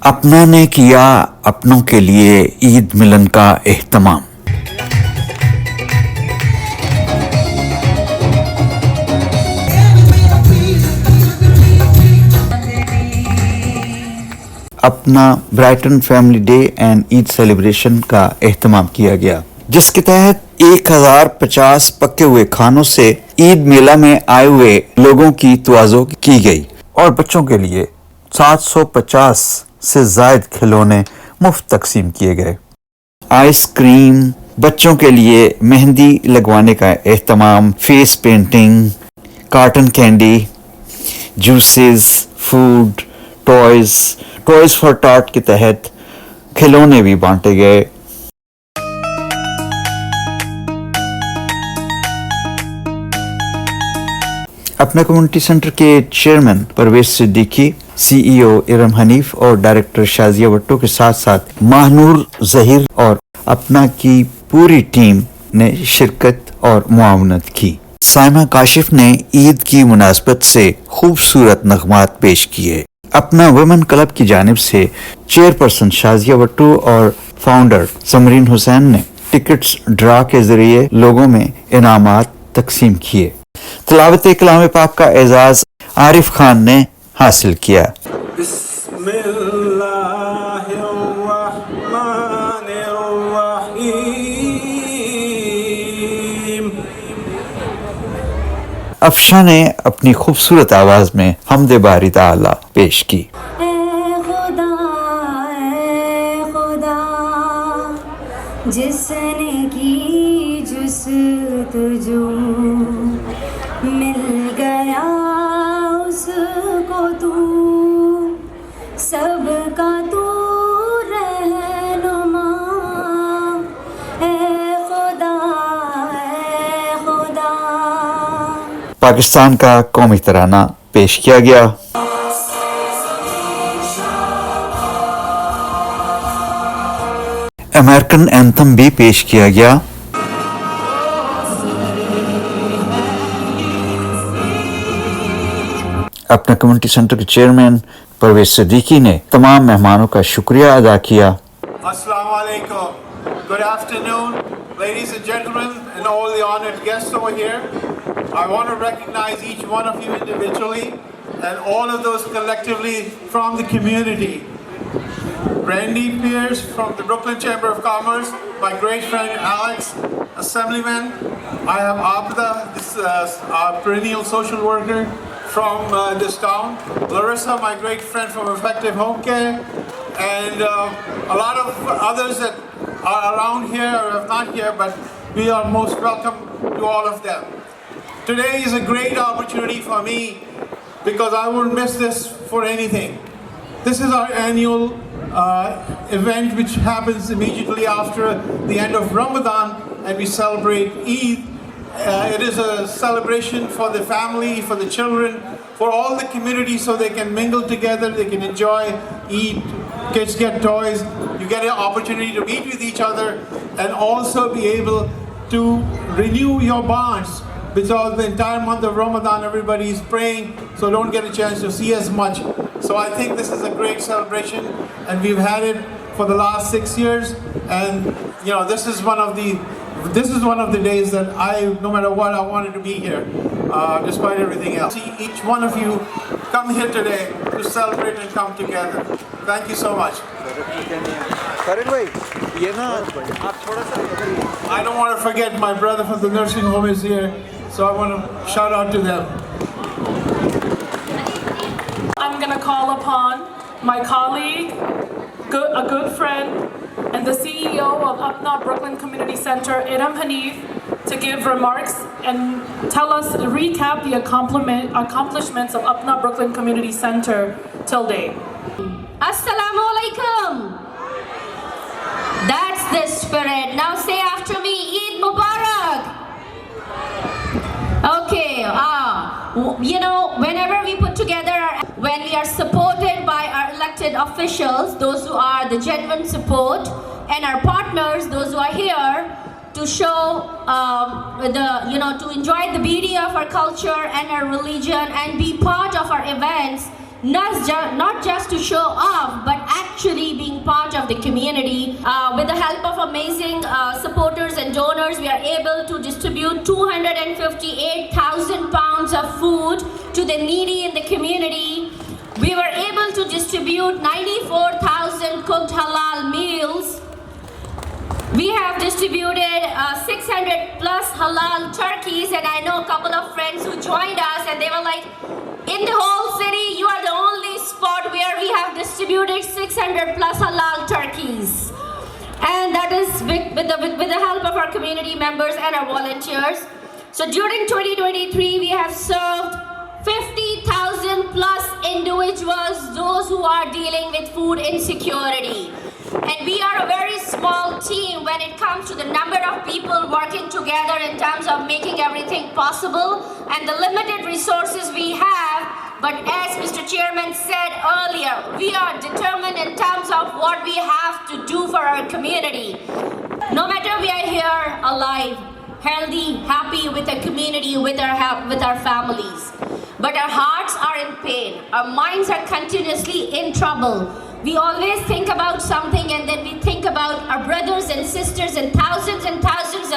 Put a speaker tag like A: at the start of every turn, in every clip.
A: अपना ने किया अपनों के लिए ईद मिलन का एहतमाम। अपना Brighton family day and Eid celebration का एहतमाम किया गया, जिसके तहत 1050 पके हुए खानों से ईद मेला में आए हुए लोगों की तवाज़ो की गई और बच्चों के लिए 750 से जायद खिलौने मुफ्त तकसीम किए गए। आइसक्रीम, बच्चों के लिए मेहंदी लगवाने का एहतमाम, face painting, cotton candy, juices, food, toys for tot के तहत खिलौने भी बांटे गए। अपना कम्युनिटी सेंटर के चेयरमैन परवेज सिद्दीकी, सीईओ इरम हनीफ और डायरेक्टर शाजिया भट्टो के साथ साथ महानूर जहीर और अपना की पूरी टीम ने शिरकत और मुआवनत की। साइमा काशिफ ने ईद की मुनासबत से खूबसूरत नगमात पेश किए। अपना वुमेन क्लब की जानिब से चेयरपर्सन शाजिया भट्टो और फाउंडर समरीन हुसैन ने टिकट्स ड्रा के जरिए लोगों में इनामात तकसीम किए। तिलावत कलाम पाक का एजाज आरिफ खान ने हासिल किया। अफशा ने अपनी खूबसूरत आवाज में हमदे बारी ताला पेश की।
B: जिसने की जुस्तजू मिल गया उसको तू, सबका तू रहनुमा, ए खुदा ए खुदा।
A: पाकिस्तान का कौमी तराना पेश किया गया। अमेरिकन एंथम भी पेश किया गया। अपने कम्युनिटी सेंटर के चेयरमैन परवेज सिद्दीकी ने तमाम मेहमानों का शुक्रिया अदा किया।
C: Assalamu alaikum. Good afternoon, ladies and gentlemen, and all the honored guests over here. I want to recognize each one of you individually and all of those collectively from the community. Randy Pierce from the Brooklyn Chamber of Commerce, my great friend Alex, Assemblyman. I have Abda, this our perennial social worker from this town. Larissa, my great friend from Effective Home Care, and a lot of others that are around here or are not here, but we are most welcome to all of them. Today is a great opportunity for me because I wouldn't miss this for anything. This is our annual event which happens immediately after the end of Ramadan, and we celebrate Eid. It is a celebration for the family, for the children, for all the community, so they can mingle together, they can enjoy, eat, kids get toys, you get an opportunity to meet with each other and also be able to renew your bonds, because the entire month of Ramadan everybody is praying, so don't get a chance to see as much. So I think this is a great celebration, and we've had it for the last 6 years, and you know, this is one of the days that no matter what, I wanted to be here, despite everything else. See each one of you come here today to celebrate and come together. Thank you so much. I don't want to forget my brother from the nursing home is here, so I want to shout out to them.
D: I'm going to call upon my colleague, a good friend, and the CEO of Apna Brooklyn Community Center, Iram Hanif, to give remarks and recap the accomplishments of Apna Brooklyn Community Center till date.
B: Assalamu alaikum. That's the spirit. Now say after me, Eid Mubarak. Okay, you know, whenever we put together, when we are supported by our elected officials, those who are the genuine support, and our partners, those who are here to show to enjoy the beauty of our culture and our religion and be part of our events, not just to show off, but act of the community. With the help of amazing supporters and donors, we are able to distribute 258,000 pounds of food to the needy in the community. We were able to distribute 94,000 cooked halal meals. We have distributed 600 plus halal turkeys, and I know a couple of friends who joined us and they were like, in the whole city, you are the only spot where we have distributed 600 plus halal turkeys. And that is with the help of our community members and our volunteers. So during 2023, we have served 50,000 plus individuals, those who are dealing with food insecurity. And we are a very small team when it comes to the number of people working together in terms of making everything possible and the limited resources we have. But as Mr. Chairman said earlier, we are determined in terms of what we have to do for our community. No matter we are here alive, healthy, happy with the community, with our families. But our hearts are in pain. Our minds are continuously in trouble. We always think about something and then we think about our brothers and sisters and thousands of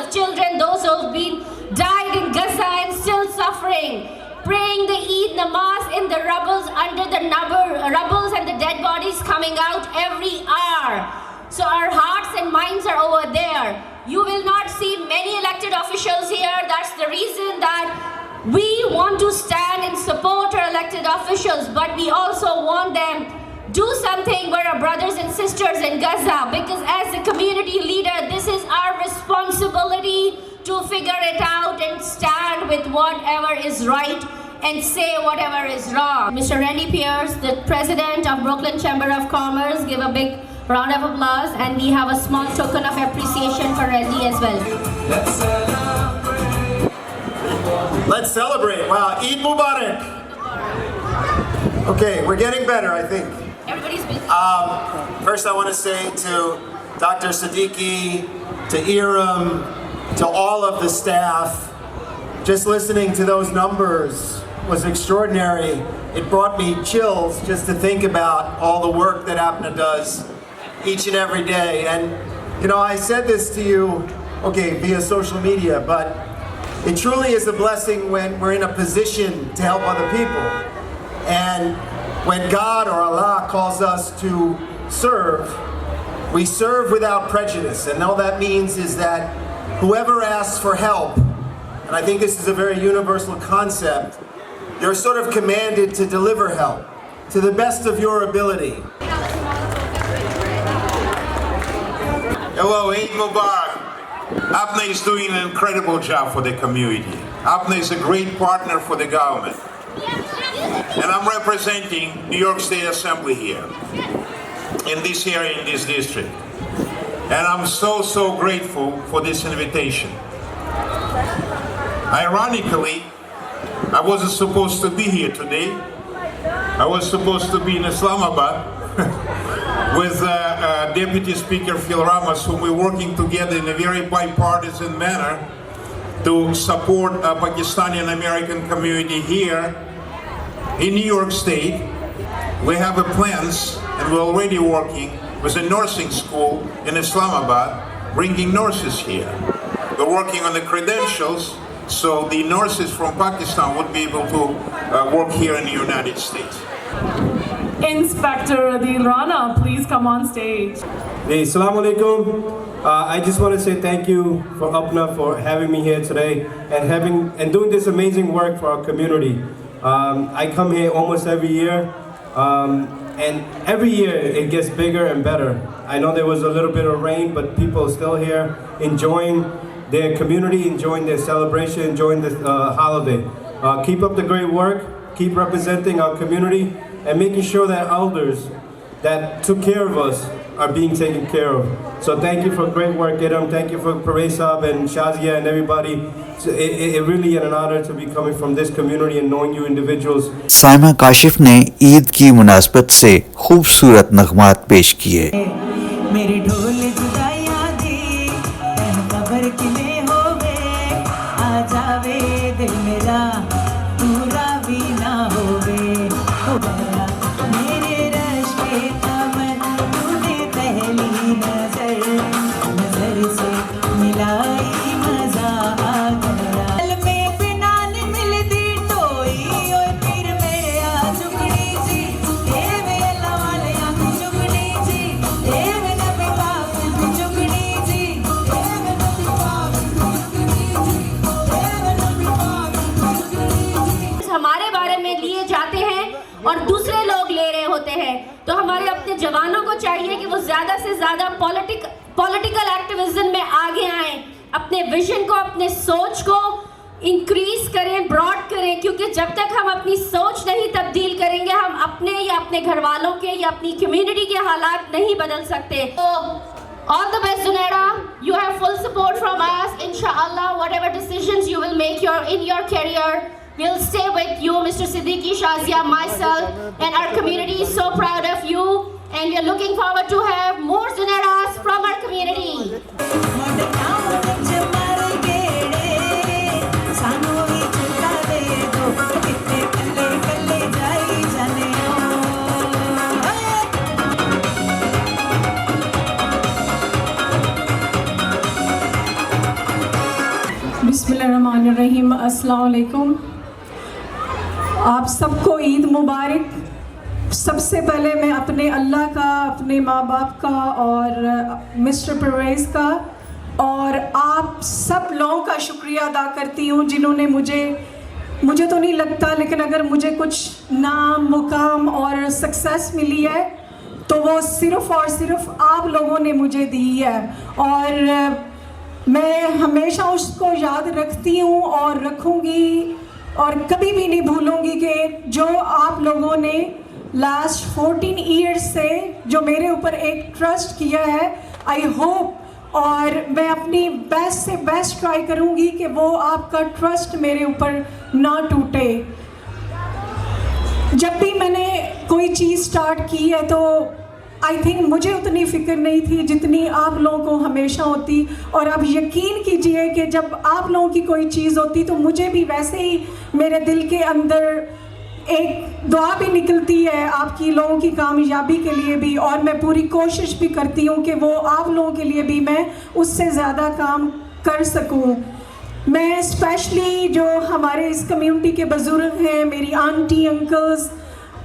B: children, those who have been died in Gaza and still suffering. Praying the Eid Namaz in the rubbles, under the rubbles and the dead bodies coming out every hour. So our hearts and minds are over there. You will not see many elected officials here. That's the reason that we want to stand and support our elected officials, but we also want them do something for our brothers and sisters in Gaza, because as a community leader, this is our responsibility to figure it out and stand with whatever is right and say whatever is wrong. Mr. Randy Pierce, the president of Brooklyn Chamber of Commerce, give a big round of applause, and we have a small token of appreciation for Randy as well.
C: Let's celebrate. Wow, Eid Mubarak. Okay, we're getting better, I think.
B: Everybody's busy.
C: First, I want to say to Dr. Siddiqui, to Iram, to all of the staff, just listening to those numbers was extraordinary. It brought me chills just to think about all the work that APNA does each and every day. And, you know, I said this to you, okay, via social media, but it truly is a blessing when we're in a position to help other people. And when God or Allah calls us to serve, we serve without prejudice. And all that means is that whoever asks for help, and I think this is a very universal concept, you're sort of commanded to deliver help to the best of your ability.
E: Hello, Eid Mubarak. APNA is doing an incredible job for the community. APNA is a great partner for the government. And I'm representing New York State Assembly here, in this area, in this district. And I'm so grateful for this invitation. Ironically, I wasn't supposed to be here today. I was supposed to be in Islamabad with Deputy Speaker Phil Ramos, whom we're working together in a very bipartisan manner to support Pakistani and American community here in New York State. We have plans, and we're already working with a nursing school in Islamabad, bringing nurses here. We're working on the credentials, so the nurses from Pakistan would be able to work here in the United States.
D: Inspector Adil Rana, please come on stage.
F: Hey, Assalamu alaikum. I just want to say thank you for APNA for having me here today and doing this amazing work for our community. I come here almost every year, and every year it gets bigger and better. I know there was a little bit of rain, but people are still here enjoying their community, enjoying their celebration, enjoying this holiday. Keep up the great work, keep representing our community, and making sure that elders that took care of us are being taken care of. So thank you for great work, Idam. Thank you for Perez Saab and Shazia and everybody. It really is an honor to be coming from this community and knowing you individuals.
A: Saima Kashif ने ईद की मुनासबत से खूबसूरत नगमात पेश किए।
G: मेरी ढोल जुदाइयां दी खबर किने होवे आ जावे दिल मेरा पूरा भी ना होवे हो गया मेरे रश के अमन तूने पहली
B: ज़्यादा से ज़्यादा पॉलिटिकल एक्टिविज्म में आगे आएं, अपने विजन को, अपने सोच को इंक्रीज करें, ब्रॉड करें, क्योंकि जब तक हम अपनी सोच नहीं तब्दील करेंगे, हम अपने या अपने घर वालों के या अपनी कम्युनिटी के हालात नहीं बदल सकते। तो all the best Junaira, you have full support from us. इंशाअल्लाह whatever decisions you will make in your career, we'll stay with you, Mr. Siddiqui, Shazia, myself, and our community is so proud of you, and we are looking forward to have more Zuneras from our community.
H: बिस्मिल्लाहिर्रहमानिर्रहीम, अस्सलाम वालेकुम। आप सबको ईद मुबारक। सबसे पहले मैं अपने अल्लाह का, अपने माँ बाप का और मिस्टर परवेज़ का और आप सब लोगों का शुक्रिया अदा करती हूँ जिन्होंने मुझे तो नहीं लगता, लेकिन अगर मुझे कुछ नाम, मुकाम और सक्सेस मिली है तो वो सिर्फ़ और सिर्फ आप लोगों ने मुझे दी है, और मैं हमेशा उसको याद रखती हूँ और रखूँगी और कभी भी नहीं भूलूँगी कि जो आप लोगों ने लास्ट 14 ईयर्स से जो मेरे ऊपर एक ट्रस्ट किया है, आई होप, और मैं अपनी बेस्ट से बेस्ट ट्राई करूँगी कि वो आपका ट्रस्ट मेरे ऊपर ना टूटे। जब भी मैंने कोई चीज़ स्टार्ट की है तो आई थिंक मुझे उतनी फ़िक्र नहीं थी जितनी आप लोगों को हमेशा होती, और आप यकीन कीजिए कि जब आप लोगों की कोई चीज़ होती तो मुझे भी वैसे ही मेरे दिल के अंदर एक दुआ भी निकलती है आपकी लोगों की कामयाबी के लिए भी, और मैं पूरी कोशिश भी करती हूँ कि वो आप लोगों के लिए भी मैं उससे ज़्यादा काम कर सकूँ। मैं स्पेशली जो हमारे इस कम्युनिटी के बुज़ुर्ग हैं, मेरी आंटी अंकल्स,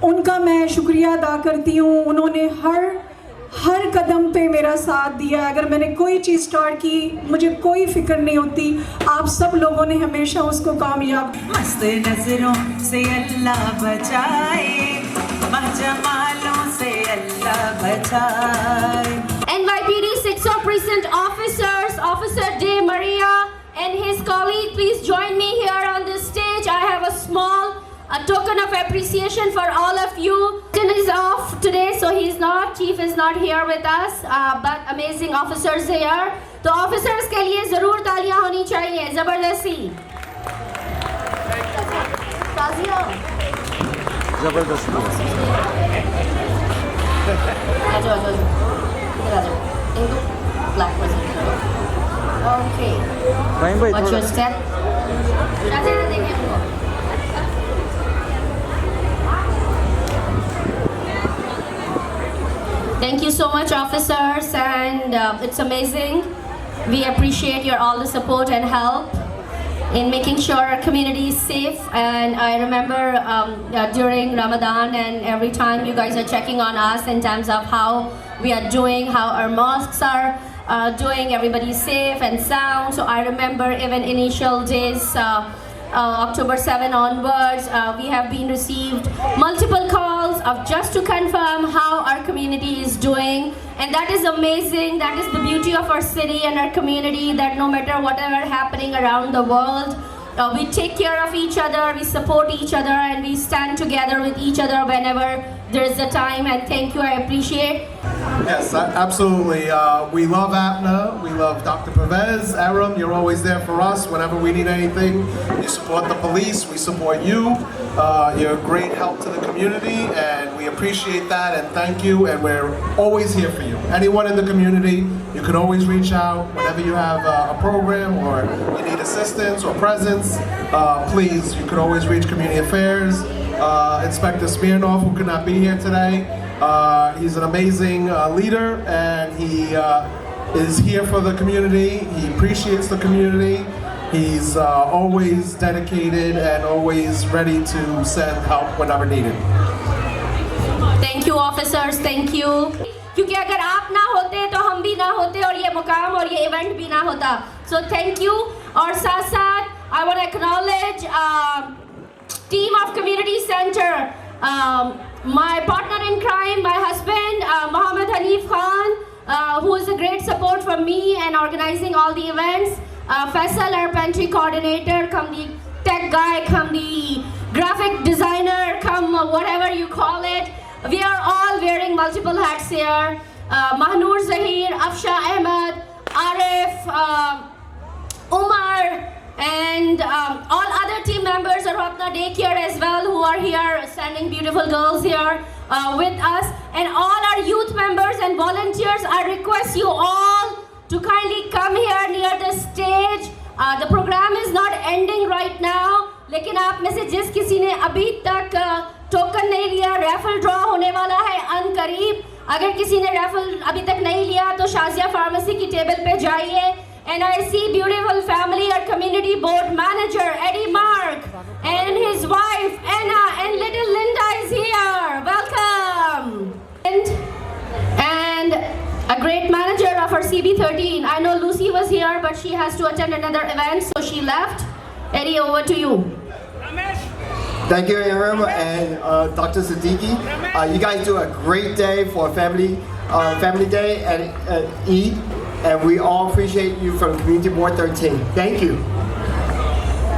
H: उनका मैं शुक्रिया अदा करती हूँ। उन्होंने हर कदम पे मेरा साथ दिया। अगर मैंने कोई चीज़ स्टार्ट की, मुझे कोई फ़िक्र नहीं होती, आप सब लोगों ने हमेशा उसको कामयाब।
G: मस्त नजरों से अल्लाह बचाए, जमालों से अल्लाह बचाए।
B: NYPD 6 Precinct officers, Officer De Maria and his colleague, please join me here on this stage. I have a token of appreciation for all of you. Chief is off today, so Chief is not here with us, but amazing officers here. तो officers के लिए ज़रूर तालियां होनी चाहिए, ज़बरदस्ती।
A: जबरदस्ती।
B: Okay. Watch your step. Thank you so much, officers, and it's amazing. We appreciate your all the support and help in making sure our community is safe. And I remember during Ramadan and every time you guys are checking on us in terms of how we are doing, how our mosques are doing, everybody's safe and sound. So I remember even initial days, October 7 onwards, we have been received multiple calls of just to confirm how our community is doing, and that is amazing. That is the beauty of our city and our community, that no matter whatever happening around the world, we take care of each other, we support each other, and we stand together with each other whenever there is a time. And thank you, I appreciate.
I: Yes, absolutely. We love APNA. We love Dr. Pervez. Aram, you're always there for us whenever we need anything. You support the police. We support you. You're a great help to the community, and we appreciate that, and thank you, and we're always here for you. Anyone in the community, you can always reach out whenever you have a program or you need assistance or presence. Please, you can always reach Community Affairs. Inspector Smirnov, who could not be here today. He's an amazing leader, and he is here for the community. He appreciates the community. He's always dedicated and always ready to send help whenever needed.
B: Thank you, officers. Thank you. क्योंकि अगर आप ना होते तो हम भी ना होते, और ये मुकाम और ये इवेंट भी ना होता. So thank you. और साथ साथ I want to acknowledge team of Community Center, my partner in crime, my husband, Mohammed Hanif Khan, from me and organizing all the events. Faisal, our pantry coordinator, come the tech guy, come the graphic designer, come whatever you call it. We are all wearing multiple hats here. Mahnur Zahir, Afsha Ahmed, Arif, Umar, and all other team members of Apna Daycare as well, who are here, standing beautiful girls here with us, and all our youth members and volunteers. I request you all to kindly come here near the stage. The program is not ending right now, लेकिन आप में से जिस किसी ने अभी तक token नहीं लिया, रैफल ड्रॉ होने वाला है अनकरीब. अगर किसी ने रैफल अभी तक नहीं लिया तो शाजिया फार्मेसी की टेबल पे जाइए. And I see beautiful family, our community board manager, Eddie Mark, and his wife, Anna, and little Linda is here. Welcome. And a great manager of our CB13. I know Lucy was here, but she has to attend another event, so she left. Eddie, over to you.
J: Thank you, Iram and Dr. Siddiqui. You guys do a great day for Family Day and Eid. And we all appreciate you from Community Board 13. Thank you.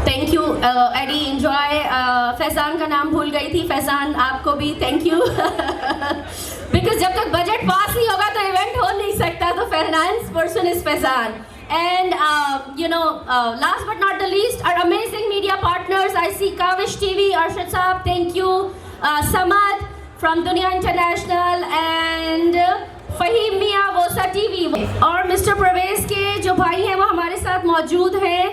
B: Thank you, Eddie. Enjoy. Faizan का नाम भूल गई थी. फैजान आपको भी thank you. Because जब तक budget pass नहीं होगा तो event हो नहीं सकता. तो finance person is Faizan. And last but not the least, our amazing media partners. I see Kavish TV, Arshad Saab, thank you. Samad from Dunia International and Faheem मियाँ वोसा टीवी और mister Parvez के जो भाई हैं वो हमारे साथ मौजूद हैं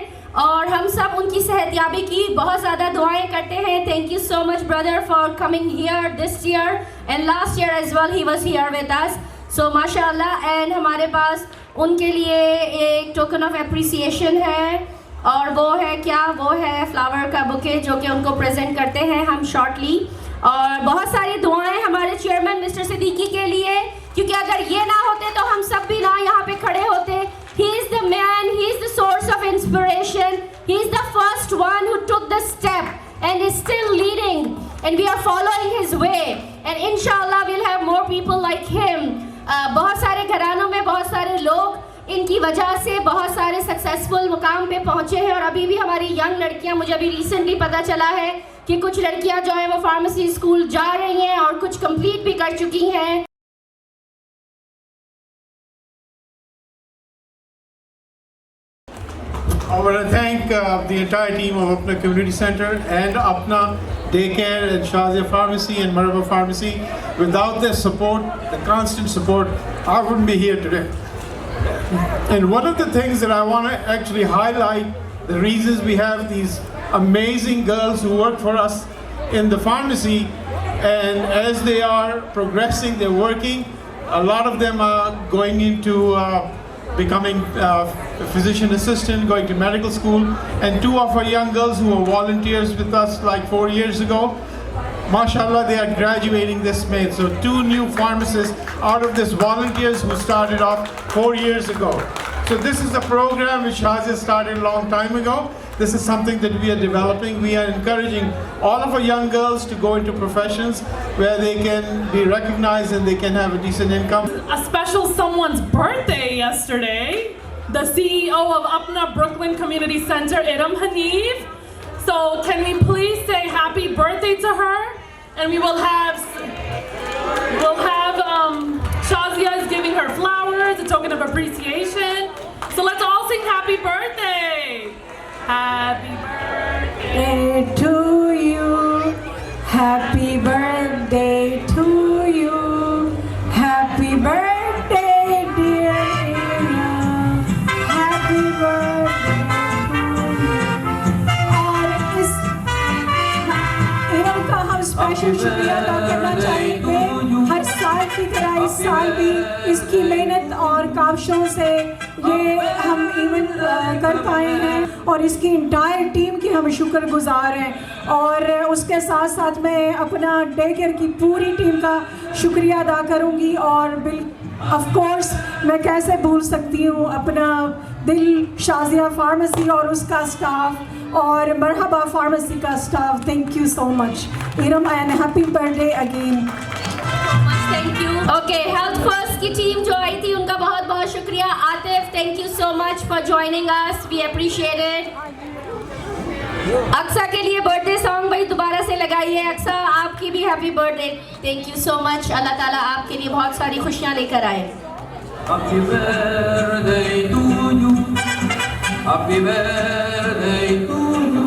B: और हम सब उनकी सेहतयाबी की बहुत ज़्यादा दुआएं करते हैं. Thank you so much brother for coming here this year and last year as well he was here with us. So माशाल्लाह. एंड हमारे पास उनके लिए एक टोकन ऑफ एप्रिसिएशन है और वो है क्या, वो है फ्लावर का बुके जो कि उनको प्रेजेंट करते हैं हम शॉर्टली. और बहुत सारी दुआएं हमारे चेयरमैन मिस्टर सिद्दीकी के लिए, क्योंकि अगर ये ना होते तो हम सब भी ना यहाँ पे खड़े होते. He is the man, he is the source of inspiration, he is the first one who took the step and is still leading and we are following his way and inshallah we'll have more people like him. बहुत सारे घरानों में बहुत सारे लोग इनकी वजह से बहुत सारे सक्सेसफुल मुकाम पे पहुँचे हैं और अभी भी हमारी यंग लड़कियाँ, मुझे अभी रिसेंटली पता चला है कि कुछ लड़कियाँ जो हैं वो फार्मेसी स्कूल जा रही हैं और कुछ कंप्लीट भी कर चुकी हैं.
C: I want to thank the entire team of Apna Community Center and Apna Daycare and Shazia Pharmacy and Marhaba Pharmacy. Without their support, the constant support, I wouldn't be here today. And one of the things that I want to actually highlight, the reasons we have these amazing girls who work for us in the pharmacy, and as they are progressing, they're working, a lot of them are going into becoming a physician assistant, going to medical school, and two of our young girls who were volunteers with us like 4 years ago, mashallah, they are graduating this May. So 2 new pharmacists out of this volunteers who started off 4 years ago. So this is a program which Shazia started a long time ago. This is something that we are developing. We are encouraging all of our young girls to go into professions where they can be recognized and they can have a decent income.
D: A special someone's birthday yesterday. The CEO of Apna Brooklyn Community Center, Iram Hanif. So can we please say happy birthday to her? And we'll have Shazia is giving her flowers, a token of appreciation. So let's all sing happy birthday. Happy birthday
H: to you. Happy birthday to you. Happy birthday, dear Iram. Happy birthday to you. और इस इरम का हम special शुक्रिया अदा करना चाहेंगे. हर साल की तरह इस साल भी इसकी मेहनत और काविशों से ये हम इवेंट कर पाए हैं और इसकी इंटायर टीम की हम शुक्रगुजार हैं. और उसके साथ साथ मैं अपना डे केयर की पूरी टीम का शुक्रिया अदा करूंगी और ऑफ कोर्स मैं कैसे भूल सकती हूँ अपना दिल शाजिया फार्मेसी और उसका स्टाफ और मरहबा फार्मेसी का staff. Thank you so much Iram and happy birthday again.
B: Thank you. Okay, health first की टीम जो आई थी उनका बहुत बहुत बहुत शुक्रिया। Atif, thank you so much for joining us, we appreciate it. Aqsa के लिए बर्थडे सॉन्ग भाई दोबारा से लगाइए। अक्सा, आपकी भी happy birthday. Thank you so much. Allah ताला आपके लिए बहुत सारी खुशियाँ लेकर आए।
K: Happy birthday to you. Happy birthday to you.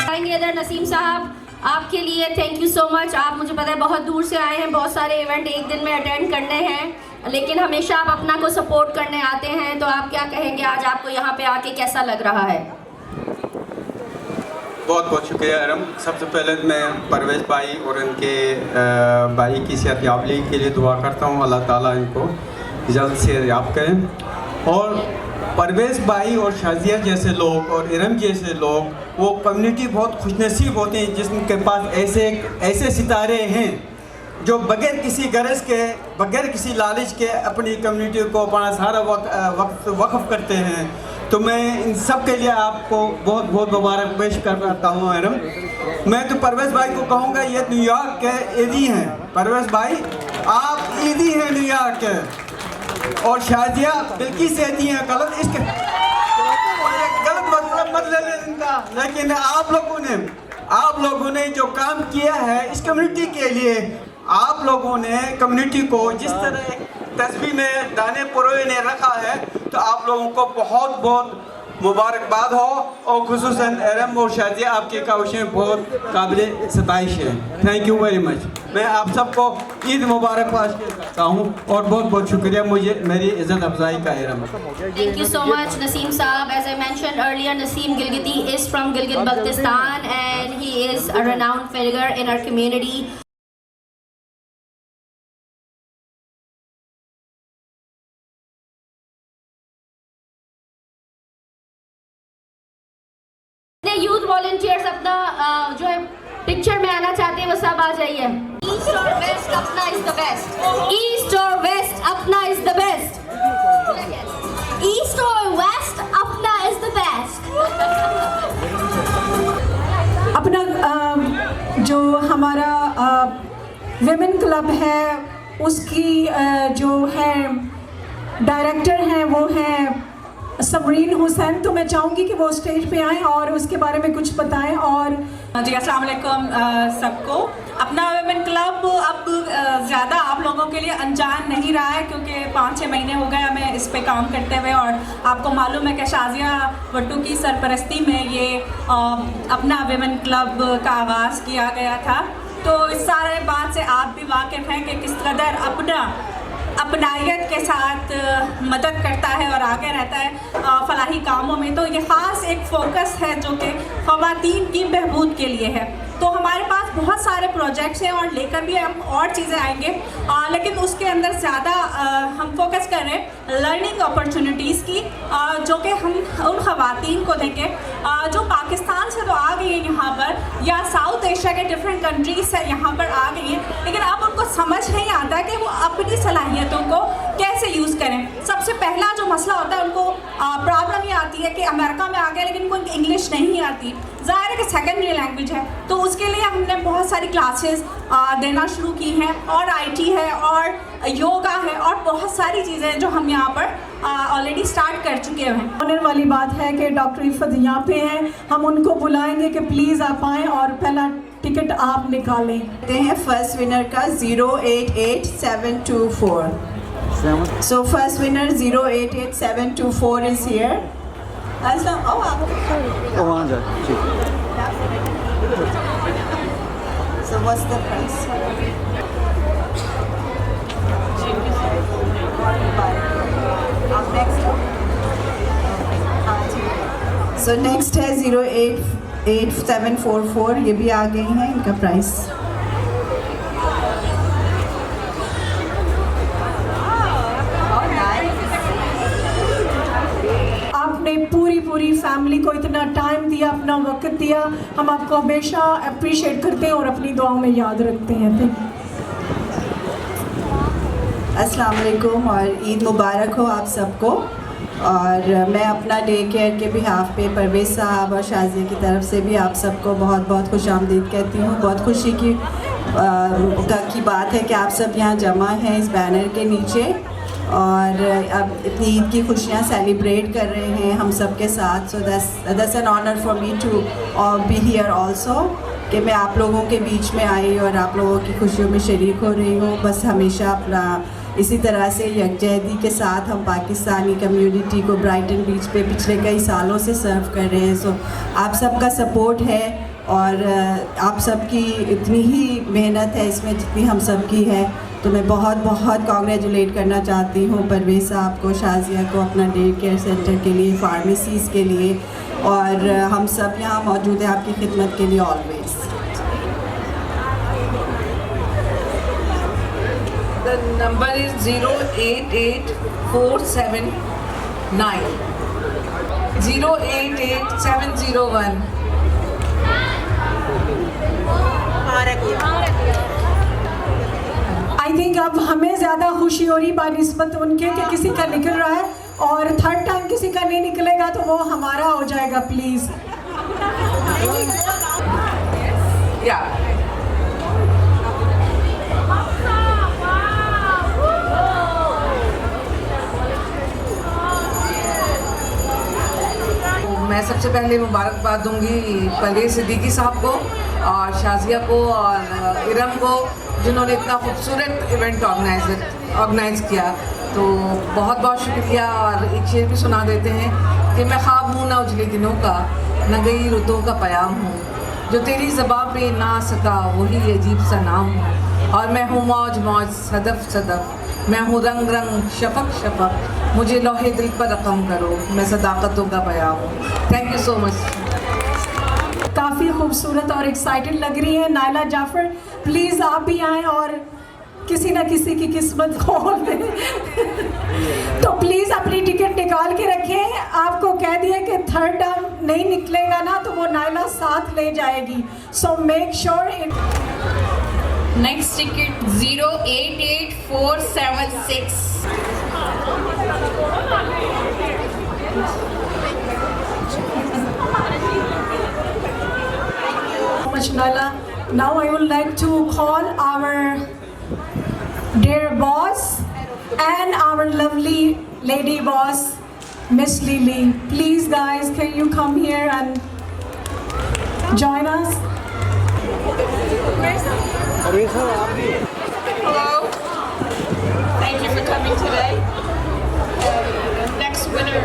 B: आएंगे इधर नसीम साहब, आपके लिए थैंक यू सो मच। आप मुझे पता है बहुत दूर से आए हैं, बहुत सारे इवेंट एक दिन में अटेंड करने हैं, लेकिन हमेशा आप अपना को सपोर्ट करने आते हैं। तो आप क्या कहेंगे, आज आपको यहाँ पे आके कैसा लग रहा है?
L: बहुत बहुत शुक्रिया अरम। सबसे पहले मैं परवेज़ भाई और उनके भाई की सेहतयाबी के लिए दुआ करता हूँ, अल्लाह ताला इनको जल्द से याब करें। और परवेज़ भाई और शाजिया जैसे लोग और इरम जैसे लोग, वो कम्युनिटी बहुत खुशनसीब होते हैं जिनके पास ऐसे सितारे हैं जो बगैर किसी गरज के, बगैर किसी लालच के अपनी कम्युनिटी को अपना सारा वक्त वक्फ करते हैं। तो मैं इन सब के लिए आपको बहुत बहुत मुबारक पेश करता हूँ अरम। मैं तो परवेज़ भाई को कहूँगा, ये न्यूयॉर्क के ईदी हैं। परवेज़ भाई आप ईदी हैं न्यूयॉर्क के, और शाजिया बिल्की से दी हैं। गलत इसके गलत मतलब मत ले लें इनका, लेकिन आप लोगों ने जो काम किया है इस कम्युनिटी के लिए, आप लोगों ने कम्युनिटी को जिस तरह एक तस्वीर में दाने पुरोए ने रखा है, तो आप लोगों को बहुत बहुत मुबारकबाद हो। और खुसूसन एरम और शाजिया, आपकी काविशें बहुत काबिल सताइश है। Thank you very much. मैं आप सबको ईद मुबारक करता हूँ और बहुत बहुत शुक्रिया मुझे मेरी इज़्ज़त अफजाई का एरम।
B: Thank you so much, Naseem Saab. As I mentioned earlier, Naseem Gilgiti is from Gilgit Baltistan and he is a renowned figure in our community. Youth volunteers अपना जो है पिक्चर में आना चाहते हैं वो सब आ जाइए। ईस्ट और वेस्ट अपना इज द बेस्ट। ईस्ट और वेस्ट अपना इज द बेस्ट। ईस्ट और वेस्ट अपना इज द बेस्ट।
H: अपना जो हमारा विमेन क्लब है उसकी जो है डायरेक्टर हैं वो हैं समरीन हुसैन। तो मैं चाहूँगी कि वो स्टेज पे आएँ और उसके बारे में कुछ बताएं। और
M: जी अस्सलाम वालेकुम सबको। अपना विमेन क्लब अब ज़्यादा आप लोगों के लिए अनजान नहीं रहा है, क्योंकि 5-6 महीने हो गए हमें इस पे काम करते हुए। और आपको मालूम है कि शाजिया भट्टू की सरपरस्ती में ये अपना विमेन क्लब का आगाज़ किया गया था। तो इस सारे बात से आप भी वाकिफ़ हैं कि किस कदर अपनायत के साथ मदद करता है और आगे रहता है फलाही कामों में। तो ये ख़ास एक फ़ोकस है जो कि ख़वातीन की बहबूद के लिए है। तो हमारे पास बहुत सारे प्रोजेक्ट्स हैं और लेकर भी हम और चीज़ें आएंगे, लेकिन उसके अंदर ज़्यादा हम फोकस कर रहे हैं लर्निंग अपॉर्चुनिटीज़ की, जो कि हम उन ख़वातीन को देंगे जो पाकिस्तान से तो आ गई हैं यहाँ पर, या साउथ एशिया के डिफरेंट कंट्रीज से यहाँ पर आ गई हैं, लेकिन अब उनको समझ नहीं आता कि वो अपनी सलाहियतों को कैसे यूज़ करें। सबसे पहला जो मसला होता है, उनको प्रॉब्लम ये आती है कि अमेरिका में आ गए लेकिन उनको इंग्लिश नहीं आती। ज़ाहिर है कि सेकेंडरी लैंग्वेज है, तो उसके लिए हमने बहुत सारी क्लासेस देना शुरू की हैं, और IT है और योगा है और बहुत सारी चीज़ें जो हम यहाँ पर ऑलरेडी स्टार्ट कर चुके हैं।
H: ऑनर वाली बात है कि डॉक्टर इफ़त यहाँ पे हैं, हम उनको बुलाएंगे कि प्लीज़ आप आएँ और पहला टिकट आप निकालें।
G: हैं फर्स्ट विनर का 088724। So first winner 088724 is here. So what's the price? So next है 088744, ये भी आ गई हैं, इनका प्राइस।
H: आपने पूरी फैमिली को इतना टाइम दिया, अपना वक्त दिया, हम आपको हमेशा अप्रिशिएट करते हैं और अपनी दुआओं में याद रखते हैं।
G: अस्सलाम वालेकुम और ईद मुबारक हो आप सबको। और मैं अपना डे केयर के बिहाफ पे परवेज़ साहब और शाजिया की तरफ से भी आप सबको बहुत बहुत खुशामदीद कहती हूँ। बहुत खुशी की बात है कि आप सब यहाँ जमा हैं इस बैनर के नीचे। और अब इतनी ईद की खुशियाँ सेलिब्रेट कर रहे हैं हम सब के साथ. So that's an honour for me to be here also, कि मैं आप लोगों के बीच में आई और आप लोगों की खुशियों में शरीक हो रही हूँ. बस हमेशा अपना इसी तरह से यकजहती के साथ हम पाकिस्तानी कम्युनिटी को ब्राइटन बीच पे पिछले कई सालों से सर्व कर रहे हैं. सो आप सबका सपोर्ट है और आप सबकी इतनी ही मेहनत है इसमें जितनी हम सबकी है. तो मैं बहुत बहुत कॉन्ग्रेचुलेट करना चाहती हूँ परवेज़ साहब को, शाज़िया को, अपना डे केयर सेंटर के लिए, फार्मेसीज़ के लिए, और हम सब यहाँ मौजूद हैं आपकी खिदमत के लिए always.
N: The number is 088479 088701.
H: I think अब हमें ज़्यादा खुशी हो रही बानिस्बत उनके कि किसी का निकल रहा है, और थर्ड टाइम किसी का नहीं निकलेगा तो वो हमारा हो जाएगा प्लीज़.
N: मैं सबसे पहले मुबारकबाद दूंगी परवेज़ सिद्दीकी साहब को और शाज़िया को और इरम को, जिन्होंने इतना खूबसूरत इवेंट ऑर्गेनाइज़ किया. तो बहुत बहुत शुक्रिया. और एक शेर भी सुना देते हैं कि मैं ख्वाब हूँ ना उजले दिनों का, न गई रुतों का पयाम हूँ, जो तेरी ज़बां पे ना आ सका वही अजीब सा नाम हूँ. और मैं हूँ मौज मौज, सदफ सदफ, मैं हूँ रंग रंग, शफक शफक, मुझे लोहे दिल पर रकम करो, मैं सदाकतों का पयाम हूँ. Thank you so much.
H: काफ़ी खूबसूरत और एक्साइटेड लग रही है. नायला जाफ़र, प्लीज़ आप भी आएँ और किसी ना किसी की किस्मत खोल दें. तो प्लीज़ अपनी टिकट निकाल के रखें. आपको कह दिया कि थर्ड टर्म नहीं निकलेगा ना तो वो नायला साथ ले जाएगी. So make sure it.
B: Next ticket 088476.
H: Much Naila. Now I would like to call our dear boss and our lovely lady boss, Miss Lily. Please guys, can you come here and join us?
B: Hello. Thank you for coming today. Next winner is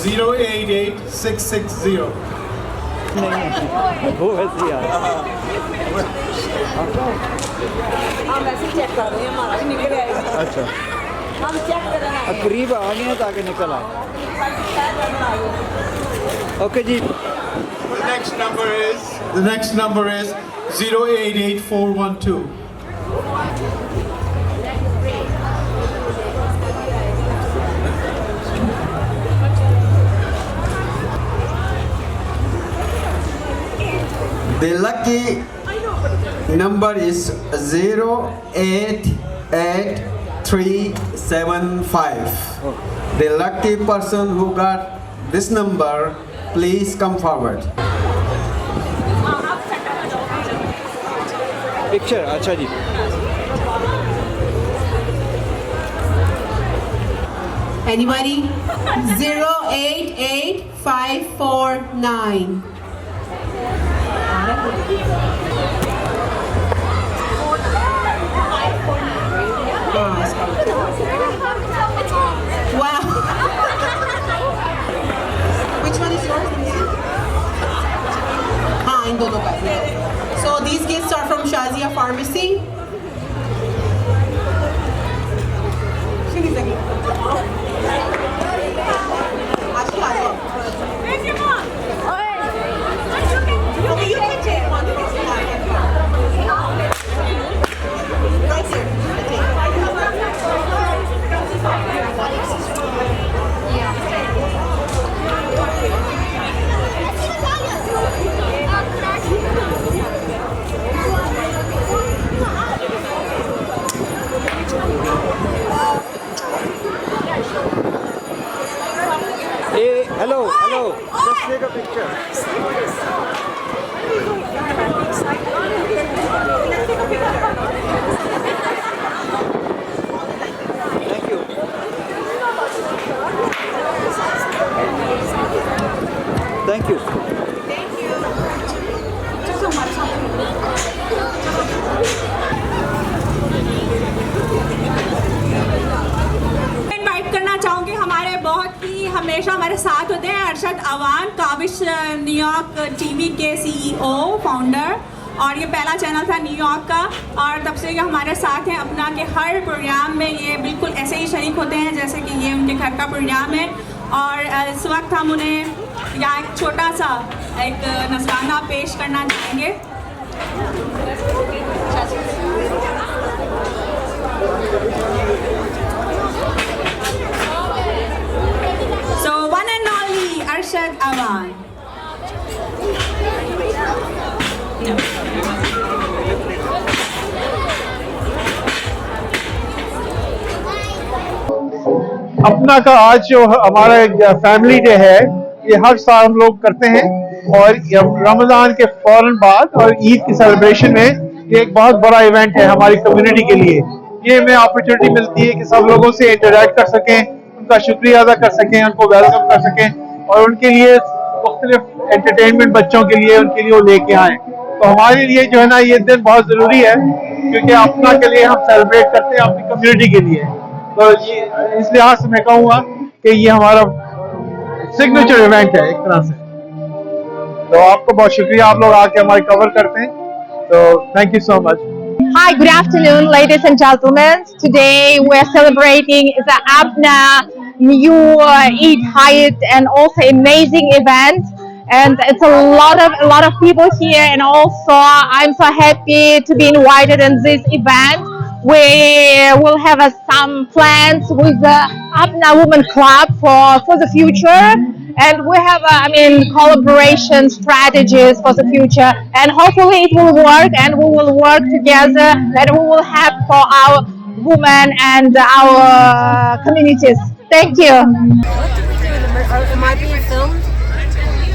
C: 088660.
O: वो वैसे ही
P: हम ऐसे check कर रहे हैं, हमारा भी निकल आएगा.
O: अच्छा,
P: हम चेक कर रहे हैं.
O: करीब आ गए हैं ताकि निकल आए. Okay ji.
C: The next number is 088412.
L: The lucky number is 088375. The lucky person who got this number, please come forward.
O: Picture. अच्छा जी.
P: Anybody? 088549. Wow. Which one is yours? In दोनों का. So these gifts are from Shazia Pharmacy. Okay, you can take one.
O: take a picture. Thank you. Thank you.
M: Invite करना चाहूँगी, हमारे बहुत ही हमेशा हमारे साथ होते हैं अरशद अवान, काबिश न्यूयॉर्क टीवी के CEO फाउंडर, और ये पहला चैनल था न्यूयॉर्क का, और तब से ये हमारे साथ हैं। अपना के हर प्रोग्राम में ये बिल्कुल ऐसे ही शरीक होते हैं जैसे कि ये उनके घर का प्रोग्राम है। और इस वक्त हम उन्हें यहाँ एक छोटा सा एक नजराना पेश करना चाहेंगे। So one and only Arshad Awan.
Q: अपना का आज जो हमारा फैमिली डे है, ये हर साल हम लोग करते हैं, और रमजान के फौरन बाद और ईद की सेलिब्रेशन में ये एक बहुत बड़ा इवेंट है हमारी कम्युनिटी के लिए। ये हमें अपॉर्चुनिटी मिलती है कि सब लोगों से इंटरेक्ट कर सकें, उनका शुक्रिया अदा कर सकें, उनको वेलकम कर सकें, और उनके लिए मुख्तलिफ एंटरटेनमेंट बच्चों के लिए उनके लिए वो लेके आए। तो हमारे लिए जो है ना ये दिन बहुत जरूरी है, क्योंकि अपना के लिए हम सेलिब्रेट करते हैं अपनी कम्युनिटी के लिए। तो ये इस लिहाज से मैं कहूँगा कि ये हमारा सिग्नेचर इवेंट है एक तरह से। तो आपको बहुत शुक्रिया, आप लोग आके हमारे कवर करते हैं, तो thank you so much.
R: Hi, good afternoon, ladies and gentlemen. Today we're celebrating the Abna New Eid Hayat, and also amazing event. And it's a lot of people here, and also I'm so happy to be invited in this event. We will have some plans with the Abna Women Club for the future, and we have collaboration strategies for the future, and hopefully it will work, and we will work together, and we will have for our women and our communities. Thank you.
S: Am I being filmed?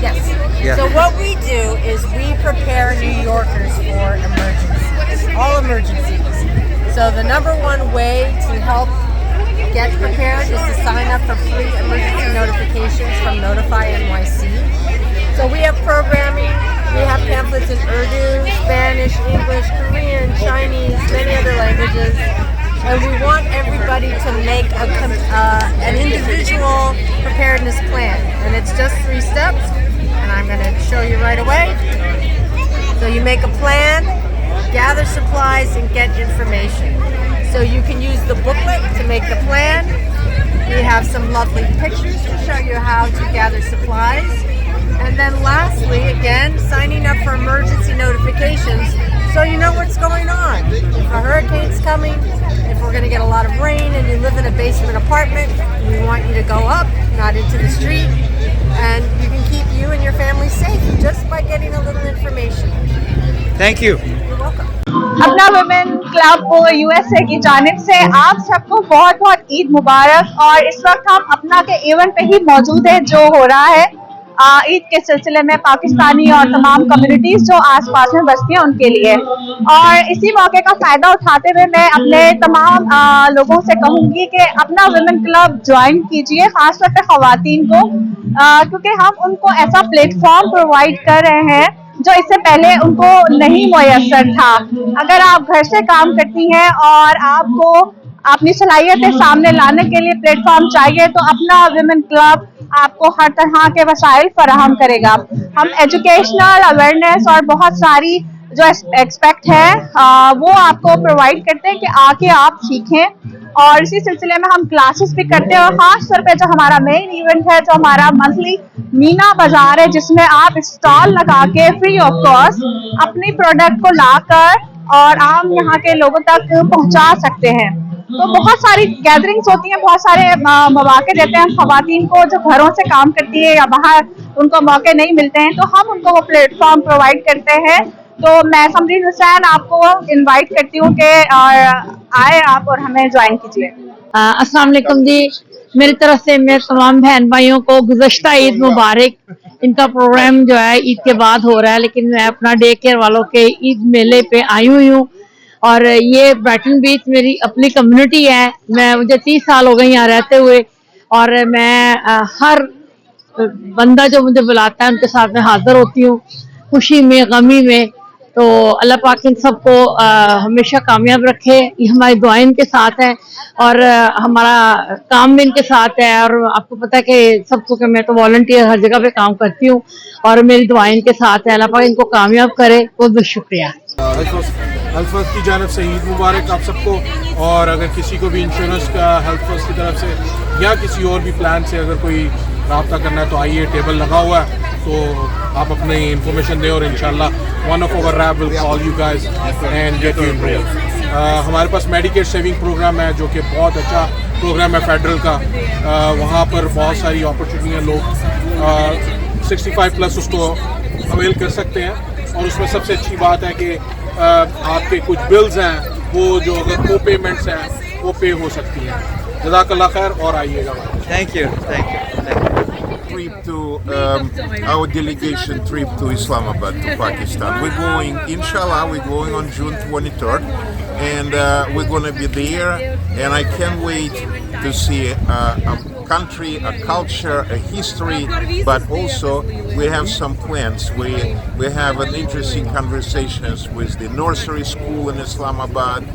S: Yes.
O: Yeah.
S: So what we do is we prepare New Yorkers for emergencies, all emergencies. So the number one way to help get prepared is to sign up for free emergency notifications from Notify NYC. So we have programming, we have pamphlets in Urdu, Spanish, English, Korean, Chinese, many other languages. And we want everybody to make an individual preparedness plan. And it's just 3 steps, and I'm going to show you right away. So you make a plan, gather supplies, and get information. So you can use the booklet to make the plan. We have some lovely pictures to show you how to gather supplies. And then lastly, again, signing up for emergency notifications so you know what's going on. If a hurricane's coming, if we're going to get a lot of rain and you live in a basement apartment, we want you to go up, not into the street. And you can keep you and your family safe just by getting a little information.
O: Thank you.
S: You're welcome.
R: अपना women club USA की जानिब से आप सबको बहुत बहुत ईद मुबारक। और इस वक्त हम अपना के इवेंट पे ही मौजूद है जो हो रहा है ईद के सिलसिले में पाकिस्तानी और तमाम कम्युनिटीज जो आसपास में बसती हैं उनके लिए। और इसी मौके का फायदा उठाते हुए मैं अपने तमाम लोगों से कहूंगी कि अपना वुमेन क्लब ज्वाइन कीजिए, खासतौर पे खवातीन को, क्योंकि हम उनको ऐसा प्लेटफॉर्म प्रोवाइड कर रहे हैं जो इससे पहले उनको नहीं मुयस्सर था। अगर आप घर से काम करती हैं और आपको अपनी सलाहियतें सामने लाने के लिए प्लेटफॉर्म चाहिए, तो अपना वुमेन क्लब आपको हर तरह के वसाइल फराहम करेगा। हम एजुकेशनल अवेयरनेस और बहुत सारी जो एक्सपेक्ट है वो आपको प्रोवाइड करते हैं कि आके आप सीखें। और इसी सिलसिले में हम क्लासेस भी करते हैं, और खास तौर पे जो हमारा मेन इवेंट है, जो हमारा मंथली मीना बाजार है, जिसमें आप स्टॉल लगा के फ्री ऑफ कॉस्ट अपनी प्रोडक्ट को लाकर और आम यहाँ के लोगों तक पहुँचा सकते हैं। तो बहुत सारी गैदरिंग्स होती हैं, बहुत सारे मौके देते हैं खवातीन को जो घरों से काम करती है या बाहर उनको मौके नहीं मिलते हैं, तो हम उनको वो प्लेटफॉर्म प्रोवाइड करते हैं। तो मैं समरीन हुसैन आपको इनवाइट करती हूँ कि आए आप और हमें ज्वाइन कीजिए।
T: अस्सलाम वालेकुम जी, मेरी तरफ से मेरे तमाम बहन भाइयों को गुज़श्ता ईद मुबारक। इनका प्रोग्राम जो है ईद के बाद हो रहा है, लेकिन मैं अपना डे केयर वालों के ईद मेले पे आई हुई हूँ। और ये ब्राइटन बीच मेरी अपनी कम्युनिटी है। मुझे 30 साल हो गए यहाँ रहते हुए, और मैं हर बंदा जो मुझे बुलाता है उनके साथ में हाजिर होती हूँ, खुशी में, गमी में। तो अल्लाह पाक इन सबको हमेशा कामयाब रखे। ये हमारी दुआएं इनके साथ है और हमारा काम भी इनके साथ है। और आपको पता है कि सबको कि मैं तो वॉलंटियर हर जगह पे काम करती हूँ और मेरी दुआएं इनके साथ है। अल्लाह पाक इनको कामयाब करे। बहुत बहुत शुक्रिया।
U: हेल्थ फर्स्ट की जानब से ईद मुबारक आप सबको। और अगर किसी को भी इंश्योरेंस का हेल्थ फर्स्ट की तरफ से या किसी और भी प्लान से अगर कोई रब्ता करना है तो आइए, टेबल लगा हुआ है, तो आप अपनी इन्फॉर्मेशन दें और इंशाल्लाह one of our rep will call you guys and get you enrolled. हमारे पास मेडिकेयर सेविंग प्रोग्राम है जो कि बहुत अच्छा प्रोग्राम है फेडरल का। वहाँ पर बहुत सारी अपॉर्चुनिटियाँ लोग 65 प्लस उसको अवेल कर सकते हैं। और उसमें सबसे अच्छी बात है कि आपके कुछ बिल्स हैं वो जो अगर को पेमेंट्स हैं वो पे हो सकती हैं। जज़ाकल्लाह खैर और आइएगा।
O: Thank you.
E: Trip to our delegation trip to Islamabad to Pakistan. We're going, inshallah, we're going on June 23rd, and we're going to be there. And I can't wait to see a country, a culture, a history. But also, we have some plans. We have an interesting conversations with the nursery school in Islamabad.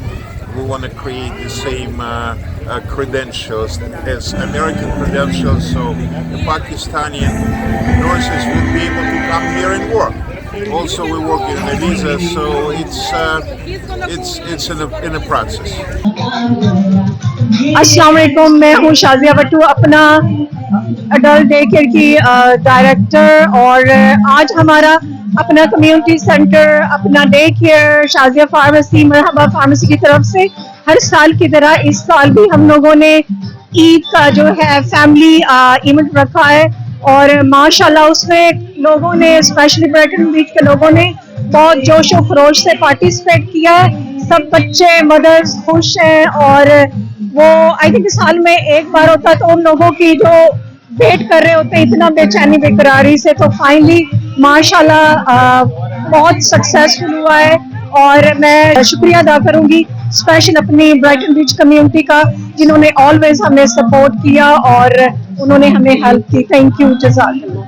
E: We want to create the same credentials as American credentials, so the Pakistani nurses will be able to come here and work. Also, we're working on a visa, so it's in a process.
H: अस्सलाम वालेकुम, मैं हूँ Shazia Bhattu, Apna adult day care की director. और आज हमारा Apna community centre, Apna day care Shazia pharmacy, Marhaba pharmacy की तरफ से हर साल की तरह इस साल भी हम लोगों ने ईद का जो है फैमिली इवेंट रखा है। और माशाल्लाह उसमें लोगों ने, स्पेशली ब्राइटन बीच के लोगों ने बहुत जोश और खरोश से पार्टिसिपेट किया है। सब बच्चे, मदर्स खुश हैं। और वो आई थिंक साल में एक बार होता है, तो उन लोगों की जो वेट कर रहे होते हैं इतना बेचैनी बेकरारी से, तो फाइनली माशाल्लाह बहुत सक्सेसफुल हुआ है। और मैं शुक्रिया अदा करूंगी स्पेशल अपनी ब्राइटन बीच कम्युनिटी का, जिन्होंने ऑलवेज हमें सपोर्ट किया और उन्होंने हमें हेल्प की। थैंक यू, जज़ाकल्लाह।